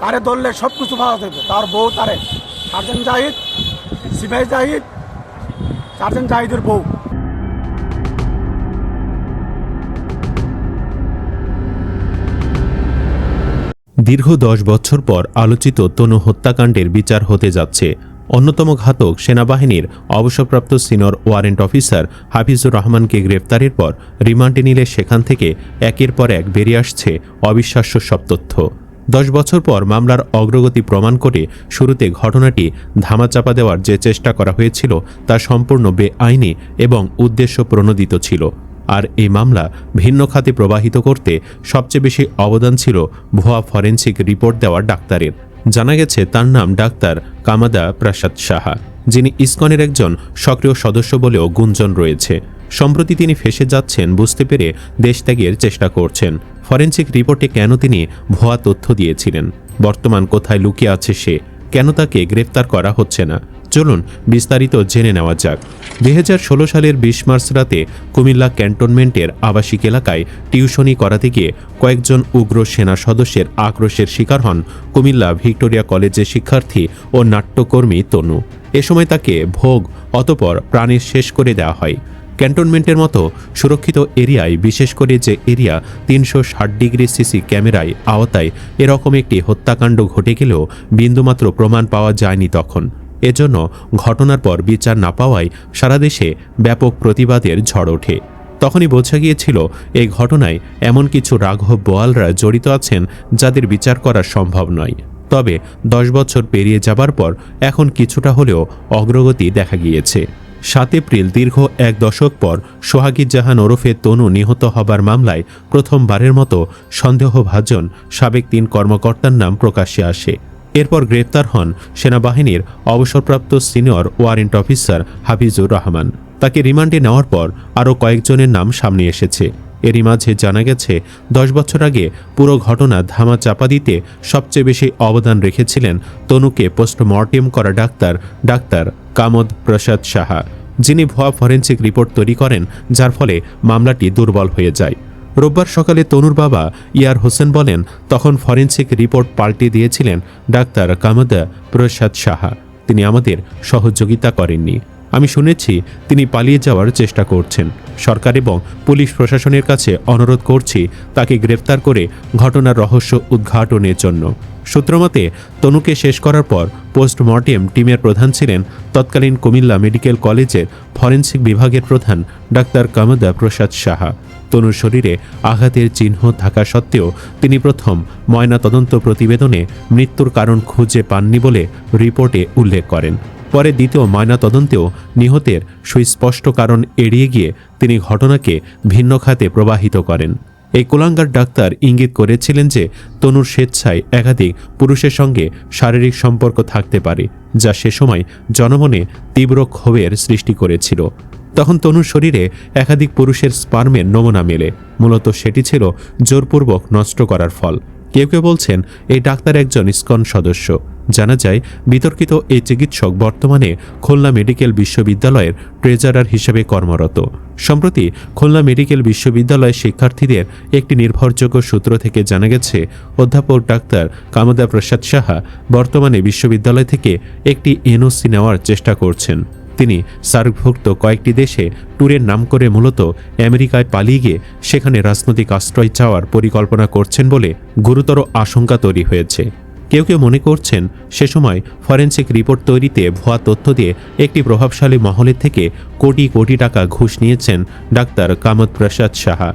তারে ধরলে সব কিছু পাওয়া যাবে। তার বউ, তারে সার্জেন্ট জাহিদ, সিপাহি জাহিদ, সার্জেন্ট জাহিদের বউ। দীর্ঘ 10 বছর পর আলোচিত তনু হত্যাকাণ্ডের বিচার হতে যাচ্ছে। অন্যতম ঘাতক সেনাবাহিনীর অবসরপ্রাপ্ত সিনিয়র ওয়ারেন্ট অফিসার হাফিজুর রহমানকে গ্রেপ্তারের পর রিমান্ডে নিলে সেখান থেকে একের পর এক বেরিয়ে আসছে অবিশ্বাস্য সব তথ্য। 10 বছর পর মামলার অগ্রগতি প্রমাণ করে শুরুতে ঘটনাটি ধামাচাপা দেওয়ার যে চেষ্টা করা হয়েছিল তা সম্পূর্ণ বেআইনি এবং উদ্দেশ্য প্রণোদিত ছিল। আর এই মামলা ভিন্ন খাতে প্রবাহিত করতে সবচেয়ে বেশি অবদান ছিল ভুয়া ফরেনসিক রিপোর্ট দেওয়া ডাক্তারের। জানা গেছে তার নাম ডাক্তার কামাদা প্রসাদ সাহা, যিনি ইসকনের একজন সক্রিয় সদস্য বলেও গুঞ্জন রয়েছে। সম্প্রতি তিনি ফেঁসে যাচ্ছেন বুঝতে পেরে দেশত্যাগের চেষ্টা করছেন। ফরেনসিক রিপোর্টে কেন তিনি ভুয়া তথ্য দিয়েছিলেন, বর্তমান কোথায় লুকিয়ে আছে সে, কেন তাকে গ্রেফতার করা হচ্ছে না, চলুন বিস্তারিত জেনে নেওয়া যাক। 2016 সালের 20 মার্চ রাতে কুমিল্লা ক্যান্টনমেন্টের আবাসিক এলাকায় টিউশনি করাতে গিয়ে কয়েকজন উগ্র সেনা সদস্যের আক্রোশের শিকার হন কুমিল্লা ভিক্টোরিয়া কলেজের শিক্ষার্থী ও নাট্যকর্মী তনু। এ সময় তাকে ভোগ অতপর প্রাণে শেষ করে দেওয়া হয়। ক্যান্টনমেন্টের মতো সুরক্ষিত এরিয়ায়, বিশেষ করে যে এরিয়া 360 ডিগ্রি সিসি ক্যামেরায় আওতায়, এরকম একটি হত্যাকাণ্ড ঘটে গেলেও বিন্দুমাত্র প্রমাণ পাওয়া যায়নি তখন। এজন্য ঘটনার পর বিচার না পাওয়ায় সারা দেশে ব্যাপক প্রতিবাদের ঝড় ওঠে। তখনই বোঝা গিয়েছিল এই ঘটনায় এমন কিছু রাঘব বোয়ালরা জড়িত আছেন যাদের বিচার করা সম্ভব নয়। তবে 10 বছর পেরিয়ে যাবার পর এখন কিছুটা হলেও অগ্রগতি দেখা গিয়েছে। 7 এপ্রিল দীর্ঘ 1 দশক পর সোহাগী জাহান ওরফে তনু নিহত হবার মামলায় প্রথমবারের মতো সন্দেহভাজন সাবেক 3 কর্মকর্তার নাম প্রকাশ্যে আসে। এরপর গ্রেপ্তার হন সেনাবাহিনীর অবসরপ্রাপ্ত senior warrant officer Hafizur Rahman. তাকে রিমান্ডে নেওয়ার পর আরও কয়েকজনের নাম সামনে এসেছে। এরই মাঝে জানা গেছে 10 বছর আগে পুরো ঘটনা ধামা চাপা দিতে সবচেয়ে বেশি অবদান রেখেছিলেন তনুকে পোস্টমর্টেম করা ডাক্তার কামদ প্রসাদ সাহা, যিনি ভুয়া ফরেনসিক রিপোর্ট তৈরি করেন, যার ফলে মামলাটি দুর্বল হয়ে যায়। রোববার সকালে তনুর বাবা ইয়ার হোসেন বলেন, তখন ফরেনসিক রিপোর্ট পাল্টে দিয়েছিলেন ডাক্তার কামদা প্রসাদ সাহা। তিনি আমাদের সহযোগিতা করেননি। আমি শুনেছি তিনি পালিয়ে যাওয়ার চেষ্টা করছেন। সরকার এবং পুলিশ প্রশাসনের কাছে অনুরোধ করছি তাকে গ্রেফতার করে ঘটনার রহস্য উদ্ঘাটনের জন্য। সূত্রমতে তনুকে শেষ করার পর পোস্টমর্টেম টিমের প্রধান ছিলেন তৎকালীন কুমিল্লা মেডিকেল কলেজের ফরেনসিক বিভাগের প্রধান ডাক্তার কামদা প্রসাদ সাহা। তনুর শরীরে আঘাতের চিহ্ন থাকা সত্ত্বেও তিনি প্রথম ময়নাতদন্ত প্রতিবেদনে মৃত্যুর কারণ খুঁজে পাননি বলে রিপোর্টে উল্লেখ করেন। পরে দ্বিতীয় ময়নাতদন্তেও নিহতের সুস্পষ্ট কারণ এড়িয়ে গিয়ে তিনি ঘটনাকে ভিন্ন খাতে প্রবাহিত করেন। এই কুলাঙ্গার ডাক্তার ইঙ্গিত করেছিলেন যে তনুর স্বেচ্ছায় একাধিক পুরুষের সঙ্গে শারীরিক সম্পর্ক থাকতে পারে, যা সে সময় জনমনে তীব্র ক্ষোভের সৃষ্টি করেছিল। তখন তনুর শরীরে একাধিক পুরুষের স্পার্মের নমুনা মেলে। মূলত সেটি ছিল জোরপূর্বক নষ্ট করার ফল। কেউ কেউ বলছেন এই ডাক্তার একজন ইসকন সদস্য। জানা যায় বিতর্কিত এই চিকিৎসক বর্তমানে খুলনা মেডিকেল বিশ্ববিদ্যালয়ের ট্রেজারার হিসেবে কর্মরত। সম্প্রতি খুলনা মেডিকেল বিশ্ববিদ্যালয়ের শিক্ষার্থীদের একটি নির্ভরযোগ্য সূত্র থেকে জানা গেছে অধ্যাপক ডাক্তার কামদা প্রসাদ সাহা বর্তমানে বিশ্ববিদ্যালয় থেকে একটি এনওসি নেওয়ার চেষ্টা করছেন। তিনি সার্কভুক্ত কয়েকটি দেশে ট্যুরের নাম করে মূলত আমেরিকায় পালিয়ে গিয়ে সেখানে রাজনৈতিক আশ্রয় চাওয়ার পরিকল্পনা করছেন বলে গুরুতর আশঙ্কা তৈরি হয়েছে। কেউ কেউ মনে করছেন সে সময় ফরেনসিক রিপোর্ট তৈরিতে ভুয়া তথ্য দিয়ে একটি প্রভাবশালী মহলের থেকে কোটি কোটি টাকা ঘুষ নিয়েছেন ডাক্তার কামদ প্রসাদ সাহা।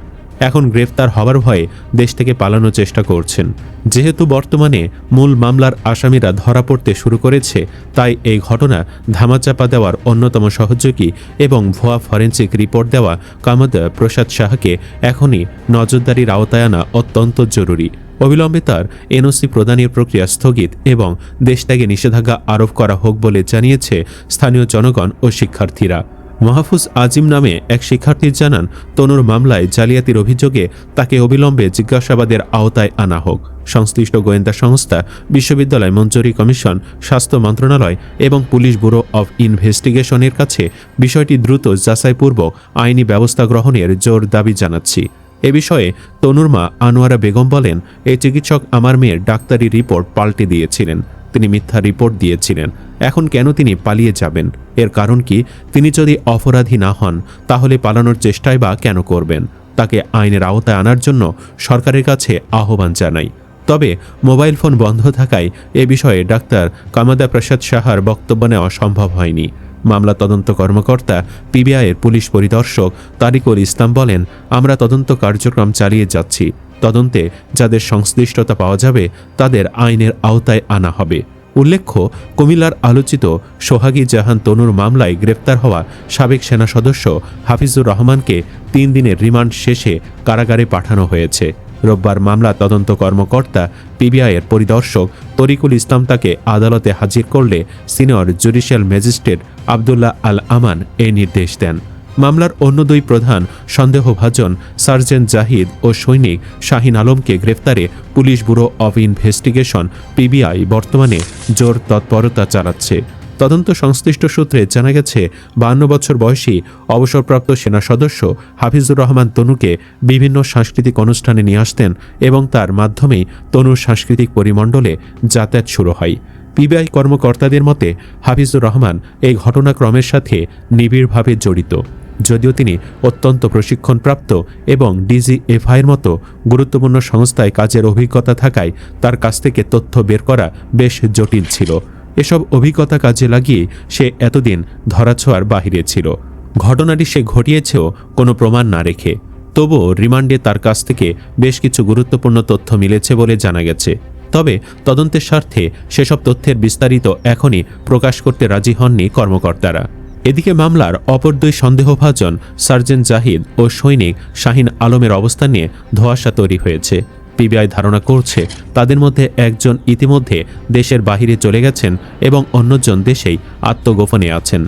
এখন গ্রেফতার হবার ভয়ে দেশ থেকে পালানোর চেষ্টা করছেন। যেহেতু বর্তমানে মূল মামলার আসামিরা ধরা পড়তে শুরু করেছে, তাই এই ঘটনা ধামাচাপা দেওয়ার অন্যতম সহযোগী এবং ভুয়া ফরেনসিক রিপোর্ট দেওয়া কামদ প্রসাদ সাহাকে এখনই নজরদারির আওতায় আনা অত্যন্ত জরুরি। অবিলম্বে তার এনওসি প্রদানের প্রক্রিয়া স্থগিত এবং দেশত্যাগে নিষেধাজ্ঞা আরোপ করা হোক বলে জানিয়েছে স্থানীয় জনগণ ও শিক্ষার্থীরা। মাহফুজ আজিম নামে এক শিক্ষার্থী জানান, তনুর মামলায় জালিয়াতির অভিযোগে তাকে অবিলম্বে জিজ্ঞাসাবাদের আওতায় আনা হোক। সংশ্লিষ্ট গোয়েন্দা সংস্থা, বিশ্ববিদ্যালয় মঞ্জুরি কমিশন, স্বাস্থ্য মন্ত্রণালয় এবং পুলিশ ব্যুরো অব ইনভেস্টিগেশনের কাছে বিষয়টি দ্রুত যাচাইপূর্বক আইনি ব্যবস্থা গ্রহণের জোর দাবি জানাচ্ছি। এ বিষয়ে তনুর মা আনোয়ারা বেগম বলেন, এই চিকিৎসক আমার মেয়ের ডাক্তারি রিপোর্ট পাল্টে দিয়েছিলেন। তিনি মিথ্যা রিপোর্ট দিয়েছিলেন। এখন কেন তিনি পালিয়ে যাবেন? এর কারণ কি? তিনি যদি অপরাধী না হন তাহলে পালানোর চেষ্টাই বা কেন করবেন? তাকে আইনের আওতায় আনার জন্য সরকারের কাছে আহ্বান জানাই। তবে মোবাইল ফোন বন্ধ থাকায় এ বিষয়ে ডাক্তার কামাদা প্রসাদ সাহার বক্তব্য নেওয়া সম্ভব হয়নি। মামলা তদন্ত কর্মকর্তা পিবিআইয়ের পুলিশ পরিদর্শক তারিকুল ইসলাম বলেন, আমরা তদন্ত কার্যক্রম চালিয়ে যাচ্ছি। তদন্তে যাদের সংশ্লিষ্টতা পাওয়া যাবে তাদের আইনের আওতায় আনা হবে। উল্লেখ্য, কুমিল্লার আলোচিত সোহাগী জাহান তনুর মামলায় গ্রেপ্তার হওয়া সাবেক সেনা সদস্য হাফিজুর রহমানকে 3 দিনের রিমান্ড শেষে কারাগারে পাঠানো হয়েছে। রোববার মামলা তদন্ত কর্মকর্তা পিবিআইয়ের পরিদর্শক তরিকুল ইসলাম তাকে আদালতে হাজির করলে সিনিয়র জুডিশিয়াল ম্যাজিস্ট্রেট আবদুল্লাহ আল আমান এই নির্দেশ দেন। মামলার অন্য 2 প্রধান সন্দেহভাজন সার্জেন্ট জাহিদ ও সৈনিক শাহিন আলমকে গ্রেফতারে police bureau of investigation PBI বর্তমানে জোর তৎপরতা চালাচ্ছে। তদন্ত সংশ্লিষ্ট সূত্রে জানা গেছে, 52 বছর বয়সী অবসরপ্রাপ্ত সেনা সদস্য হাফিজুর রহমান তনুকে বিভিন্ন সাংস্কৃতিক অনুষ্ঠানে নিয়ে আসতেন এবং তার মাধ্যমেই তনুর সাংস্কৃতিক পরিমণ্ডলে যাতায়াত শুরু হয়। পিবিআই কর্মকর্তাদের মতে হাফিজুর রহমান এই ঘটনাক্রমের সাথে নিবিড়ভাবে জড়িত। যদিও তিনি অত্যন্ত প্রশিক্ষণপ্রাপ্ত এবং ডিজিএফআইয়ের মতো গুরুত্বপূর্ণ সংস্থায় কাজের অভিজ্ঞতা থাকায় তার কাছ থেকে তথ্য বের করা বেশ জটিল ছিল। এসব অভিজ্ঞতা কাজে লাগিয়ে সে এতদিন ধরাছোঁয়ার বাহিরে ছিল। ঘটনাটি সে ঘটিয়েছেও কোনো প্রমাণ না রেখে। তবুও রিমান্ডে তার কাছ থেকে বেশ কিছু গুরুত্বপূর্ণ তথ্য মিলেছে বলে জানা গেছে। তবে তদন্তের স্বার্থে সেসব তথ্যের বিস্তারিত এখনই প্রকাশ করতে রাজি হননি কর্মকর্তারা। এদিকে মামলার অপর 2 সন্দেহভাজন সার্জেন্ট জাহিদ ও সৈনিক শাহিন আলমের অবস্থান নিয়ে ধোঁয়াশা তৈরি হয়েছে। পিবিআই ধারণা করছে তাদের মধ্যে একজন ইতিমধ্যে দেশের বাহিরে চলে গেছেন এবং অন্যজন দেশেই আত্মগোপনে আছেন।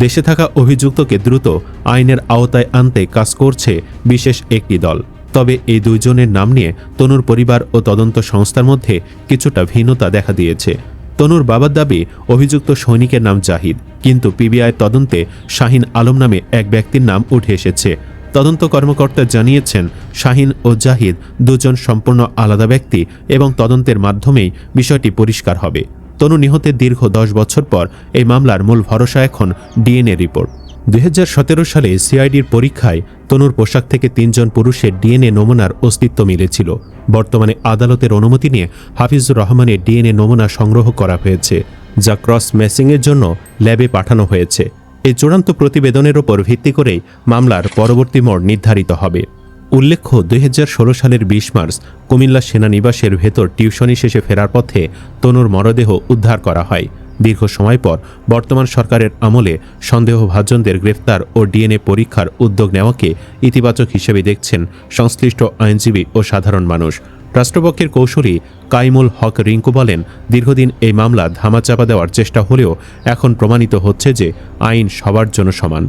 দেশে থাকা অভিযুক্তকে দ্রুত আইনের আওতায় আনতে কাজ করছে বিশেষ একটি দল। তবে এই 2 জনের নাম নিয়ে তনুর পরিবার ও তদন্ত সংস্থার মধ্যে কিছুটা ভিন্নতা দেখা দিয়েছে। তনুর বাবার দাবি অভিযুক্ত সৈনিকের নাম জাহিদ, কিন্তু পিবিআই তদন্তে শাহিন আলম নামে এক ব্যক্তির নাম উঠে এসেছে। তদন্ত কর্মকর্তা জানিয়েছেন, শাহিন ও জাহিদ 2 জন সম্পূর্ণ আলাদা ব্যক্তি এবং তদন্তের মাধ্যমেই বিষয়টি পরিষ্কার হবে। তনু নিহতের দীর্ঘ 10 বছর পর এই মামলার মূল ভরসা এখন ডিএনএ রিপোর্ট। 2017 সালে সিআইডির পরীক্ষায় তনুর পোশাক থেকে 3 জন পুরুষের ডিএনএ নমুনার অস্তিত্ব মিলেছিল। বর্তমানে আদালতের অনুমতি নিয়ে হাফিজুর রহমানের ডিএনএ নমুনা সংগ্রহ করা হয়েছে, যা ক্রস ম্যাচিংয়ের জন্য ল্যাবে পাঠানো হয়েছে। এই চূড়ান্ত প্রতিবেদনের ওপর ভিত্তি করেই মামলার পরবর্তী মোড় নির্ধারিত হবে। উল্লেখ্য, 2016 সালের 20 মার্চ কুমিল্লা সেনানিবাসের ভেতর টিউশনি শেষে ফেরার পথে তনুর মরদেহ উদ্ধার করা হয়। দীর্ঘ সময় পর বর্তমান সরকারের আমলে সন্দেহভাজনদের গ্রেফতার ও ডিএনএ পরীক্ষার উদ্যোগ নেওয়াকে ইতিবাচক হিসেবে দেখছেন সংশ্লিষ্ট আইনজীবী ও সাধারণ মানুষ। রাষ্ট্রপক্ষের কৌশলী কাইমুল হক রিঙ্কু বলেন, দীর্ঘদিন এই মামলা ধামাচাপা দেওয়ার চেষ্টা হলেও এখন প্রমাণিত হচ্ছে যে আইন সবার জন্য সমান।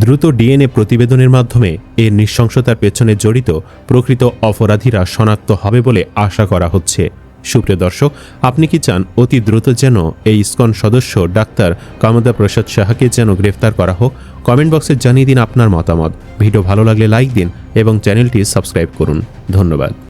দ্রুত ডিএনএ প্রতিবেদনের মাধ্যমে এর নৃশংসতার পেছনে জড়িত প্রকৃত অপরাধীরা শনাক্ত হবে বলে আশা করা হচ্ছে। সুপ্রিয় দর্শক, আপনি কি চান অতি দ্রুত যেন এই ইসকন সদস্য ডাক্তার কামাদা প্রসাদ সাহাকে যেন গ্রেফতার করা হোক? কমেন্ট বক্সে জানিয়ে দিন আপনার মতামত। ভিডিও ভালো লাগলে লাইক দিন এবং চ্যানেলটি সাবস্ক্রাইব করুন। ধন্যবাদ।